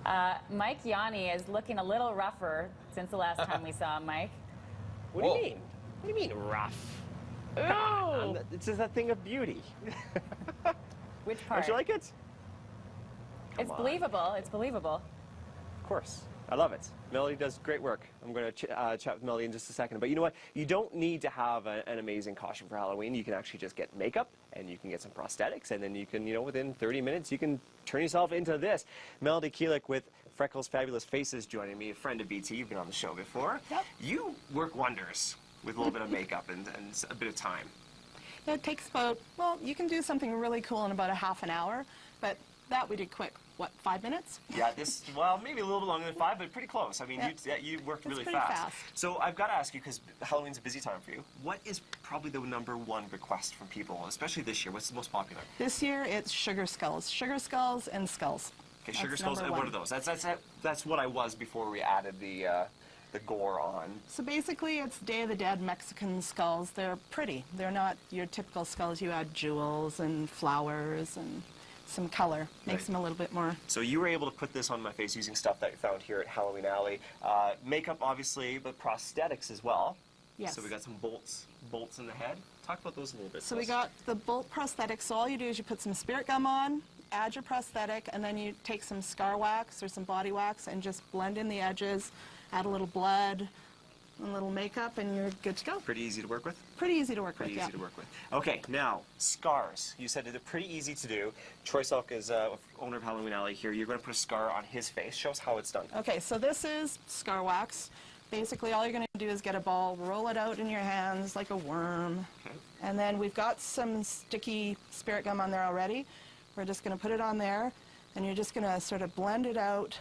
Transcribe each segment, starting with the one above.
Mike Yawney is looking a little rougher since the last time we saw him, Mike. What do you mean? What do you mean rough? Ooh. It's just a thing of beauty. Which part? Don't you like it? It's believable. It's believable. Of course. I love it. Melody does great work. I'm going to chat with Melody in just a second. But you know what? You don't need to have an amazing costume for Halloween. You can actually just get makeup, and you can get some prosthetics, and then you can, within 30 minutes, you can turn yourself into this. Melody Keelick with Freckles Fabulous Faces joining me, a friend of BT. You've been on the show before. Yep. You work wonders with a little bit of makeup and a bit of time. Yeah, it takes about, well, you can do something really cool in about a half an hour, but that we did quick. What, 5 minutes? Yeah, well, maybe a little bit longer than 5, but pretty close. I mean, yeah. you worked really pretty fast. So I've got to ask you, because Halloween's a busy time for you, what is probably the #1 request from people, especially this year? What's the most popular? This year, it's sugar skulls and skulls. Okay, sugar skulls, and what are those? That's what I was before we added the gore on. So basically, it's Day of the Dead Mexican skulls. They're pretty. They're not your typical skulls. You add jewels and flowers and some color. Makes them a little bit more. So you were able to put this on my face using stuff that you found here at Halloween Alley. Makeup, obviously, but prosthetics as well. Yes. So we got some bolts in the head. Talk about those a little bit. So we got the bolt prosthetics. So all you do is you put some spirit gum on, add your prosthetic, and then you take some scar wax or some body wax and just blend in the edges, add a little blood, a little makeup, and you're good to go. Pretty easy to work with? Pretty easy to work with, Pretty easy to work with. Okay, now, scars. You said they're pretty easy to do. Troy Selk is owner of Halloween Alley here. You're going to put a scar on his face. Show us how it's done. Okay, so this is scar wax. Basically, all you're going to do is get a ball, roll it out in your hands like a worm. Okay. And then we've got some sticky spirit gum on there already. We're just going to put it on there, and you're just going to sort of blend it out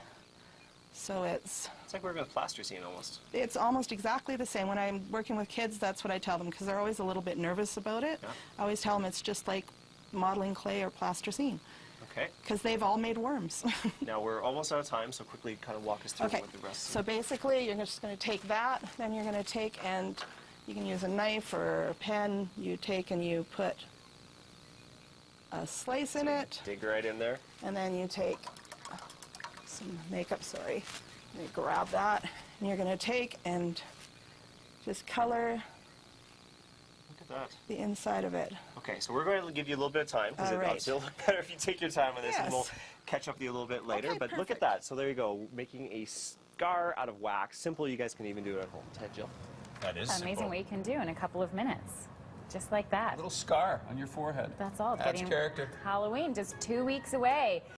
so it's like working with plasticine almost. It's almost exactly the same. When I'm working with kids, that's what I tell them, because they're always a little bit nervous about it. Yeah. I always tell them it's just like modeling clay or plasticine. Okay. Because they've all made worms. Now we're almost out of time, so quickly kind of walk us through what the rest. So basically, you're just going to take that, then you're going to take, and you can use a knife or a pen. You take and you put a slice in it. Dig right in there. And then you take some makeup, sorry. You grab that, and you're going to take and just color Look at that. the inside of it. Okay, so we're going to give you a little bit of time, because it'll look better if you take your time on this, and we'll catch up with you a little bit later. Okay, but look at that. So there you go, making a scar out of wax. Simple, you guys can even do it at home. Ted, Jill. That is Amazing simple. what you can do in a couple of minutes. Just like that. A little scar on your forehead. That's all. Adds Getting character. Halloween just 2 weeks away.